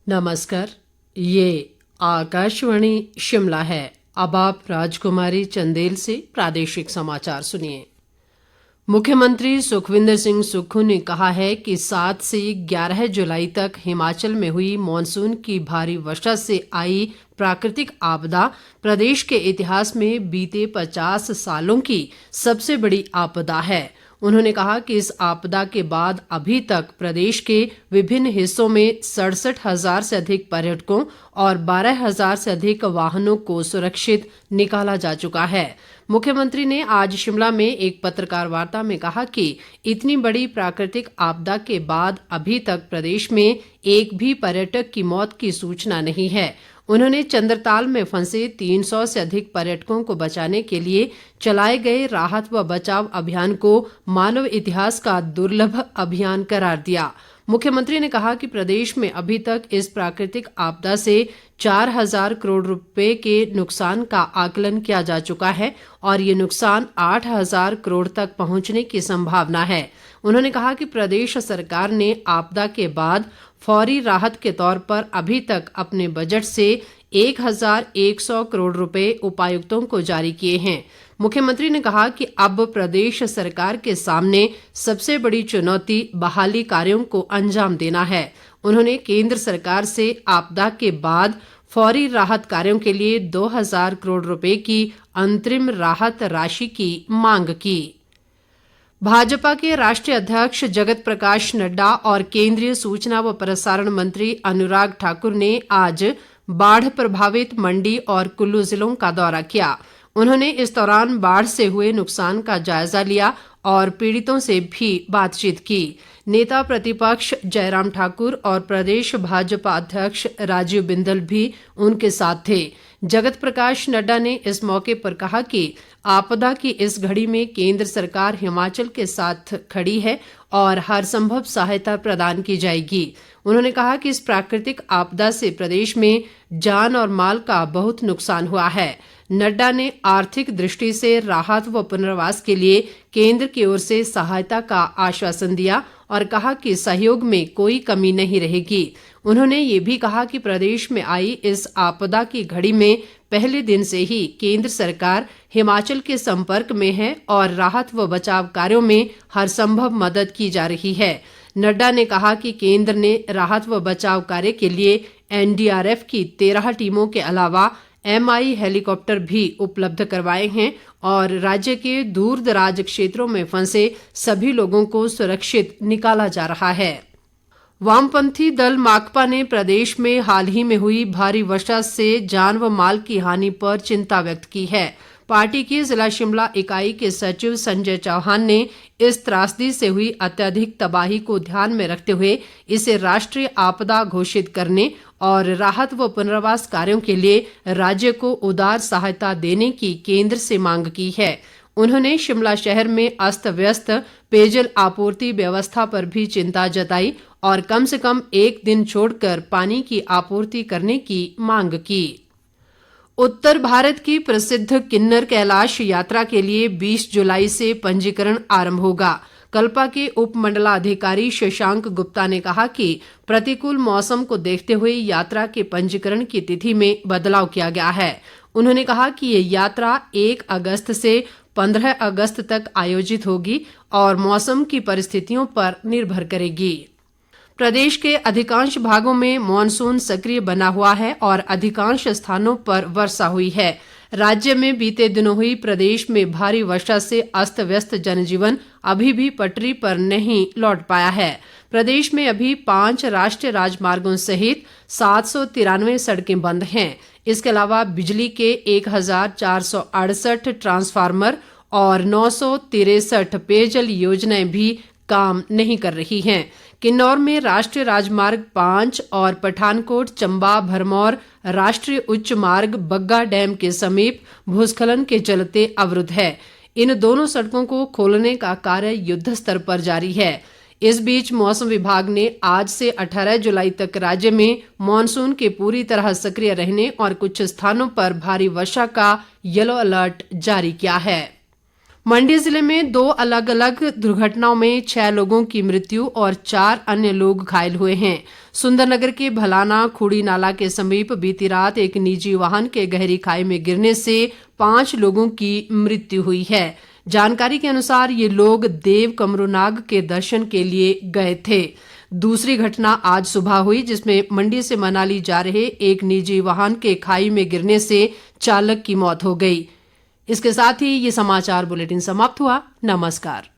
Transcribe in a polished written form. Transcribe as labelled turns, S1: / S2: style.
S1: नमस्कार। ये आकाशवाणी शिमला है। अब आप राजकुमारी चंदेल से प्रादेशिक समाचार सुनिए। मुख्यमंत्री सुखविंदर सिंह सुक्खू ने कहा है कि 7 से 11 जुलाई तक हिमाचल में हुई मानसून की भारी वर्षा से आई प्राकृतिक आपदा प्रदेश के इतिहास में बीते 50 सालों की सबसे बड़ी आपदा है। उन्होंने कहा कि इस आपदा के बाद अभी तक प्रदेश के विभिन्न हिस्सों में 67,000 से अधिक पर्यटकों और 12,000 से अधिक वाहनों को सुरक्षित निकाला जा चुका है। मुख्यमंत्री ने आज शिमला में एक पत्रकार वार्ता में कहा कि इतनी बड़ी प्राकृतिक आपदा के बाद अभी तक प्रदेश में एक भी पर्यटक की मौत की सूचना नहीं है। उन्होंने चंद्रताल में फंसे 300 से अधिक पर्यटकों को बचाने के लिए चलाए गए राहत व बचाव अभियान को मानव इतिहास का दुर्लभ अभियान करार दिया। मुख्यमंत्री ने कहा कि प्रदेश में अभी तक इस प्राकृतिक आपदा से 4,000 करोड़ रुपए के नुकसान का आकलन किया जा चुका है और ये नुकसान 8,000 करोड़ तक पहुंचने की संभावना है। उन्होंने कहा कि प्रदेश सरकार ने आपदा के बाद फौरी राहत के तौर पर अभी तक अपने बजट से 1,100 करोड़ रुपए उपायुक्तों को जारी किए हैं। मुख्यमंत्री ने कहा कि अब प्रदेश सरकार के सामने सबसे बड़ी चुनौती बहाली कार्यों को अंजाम देना है। उन्होंने केंद्र सरकार से आपदा के बाद फौरी राहत कार्यों के लिए 2,000 करोड़ रुपए की अंतरिम राहत राशि की मांग की। भाजपा के राष्ट्रीय अध्यक्ष जगत प्रकाश नड्डा और केंद्रीय सूचना व प्रसारण मंत्री अनुराग ठाकुर ने आज बाढ़ प्रभावित मंडी और कुल्लू जिलों का दौरा किया। उन्होंने इस दौरान बाढ़ से हुए नुकसान का जायजा लिया और पीड़ितों से भी बातचीत की। नेता प्रतिपक्ष जयराम ठाकुर और प्रदेश भाजपा अध्यक्ष राजीव बिंदल भी उनके साथ थे। जगत प्रकाश नड्डा ने इस मौके पर कहा कि आपदा की इस घड़ी में केंद्र सरकार हिमाचल के साथ खड़ी है और हर संभव सहायता प्रदान की जाएगी। उन्होंने कहा कि इस प्राकृतिक आपदा से प्रदेश में जान और माल का बहुत नुकसान हुआ है। नड्डा ने आर्थिक दृष्टि से राहत व पुनर्वास के लिए केंद्र की ओर से सहायता का आश्वासन दिया और कहा कि सहयोग में कोई कमी नहीं रहेगी। उन्होंने ये भी कहा कि प्रदेश में आई इस आपदा की घड़ी में पहले दिन से ही केंद्र सरकार हिमाचल के संपर्क में है और राहत व बचाव कार्यों में हर संभव मदद की जा रही है। नड्डा ने कहा कि केंद्र ने राहत व बचाव कार्य के लिए एनडीआरएफ की 13 टीमों के अलावा MI हेलीकॉप्टर भी उपलब्ध करवाए हैं और राज्य के दूर दराज क्षेत्रों में फंसे सभी लोगों को सुरक्षित निकाला जा रहा है। वामपंथी दल माकपा ने प्रदेश में हाल ही में हुई भारी वर्षा से जान व माल की हानि पर चिंता व्यक्त की है। पार्टी की जिला शिमला इकाई के सचिव संजय चौहान ने इस त्रासदी से हुई अत्यधिक तबाही को ध्यान में रखते हुए इसे राष्ट्रीय आपदा घोषित करने और राहत व पुनर्वास कार्यों के लिए राज्य को उदार सहायता देने की केंद्र से मांग की है। उन्होंने शिमला शहर में अस्त व्यस्त पेयजल आपूर्ति व्यवस्था पर भी चिंता जताई और कम से कम एक दिन छोड़कर पानी की आपूर्ति करने की मांग की। उत्तर भारत की प्रसिद्ध किन्नर कैलाश यात्रा के लिए 20 जुलाई से पंजीकरण आरंभ होगा। कल्पा के उप मंडलाधिकारी शशांक गुप्ता ने कहा कि प्रतिकूल मौसम को देखते हुए यात्रा के पंजीकरण की तिथि में बदलाव किया गया है। उन्होंने कहा कि ये यात्रा 1 अगस्त से 15 अगस्त तक आयोजित होगी और मौसम की परिस्थितियों पर निर्भर करेगी। प्रदेश के अधिकांश भागों में मॉनसून सक्रिय बना हुआ है और अधिकांश स्थानों पर वर्षा हुई है। राज्य में बीते दिनों हुई प्रदेश में भारी वर्षा से अस्त व्यस्त जनजीवन अभी भी पटरी पर नहीं लौट पाया है। प्रदेश में अभी 5 राष्ट्रीय राजमार्गों सहित 793 सड़कें बंद हैं। इसके अलावा बिजली के 1,468 ट्रांसफार्मर और 963 पेयजल योजनाएं भी काम नहीं कर रही हैं। किन्नौर में राष्ट्रीय राजमार्ग 5 और पठानकोट चंबा भरमौर राष्ट्रीय उच्च मार्ग बग्गा डैम के समीप भूस्खलन के चलते अवरुद्ध है। इन दोनों सड़कों को खोलने का कार्य युद्ध स्तर पर जारी है। इस बीच मौसम विभाग ने आज से 18 जुलाई तक राज्य में मानसून के पूरी तरह सक्रिय रहने और कुछ स्थानों पर भारी वर्षा का येलो अलर्ट जारी किया है। मंडी जिले में 2 अलग अलग दुर्घटनाओं में 6 लोगों की मृत्यु और 4 अन्य लोग घायल हुए हैं। सुंदरनगर के भलाना खुड़ी नाला के समीप बीती रात एक निजी वाहन के गहरी खाई में गिरने से 5 लोगों की मृत्यु हुई है। जानकारी के अनुसार ये लोग देव कमरूनाग के दर्शन के लिए गए थे। दूसरी घटना आज सुबह हुई जिसमें मंडी से मनाली जा रहे एक निजी वाहन के खाई में गिरने से चालक की मौत हो गई। इसके साथ ही ये समाचार बुलेटिन समाप्त हुआ। नमस्कार।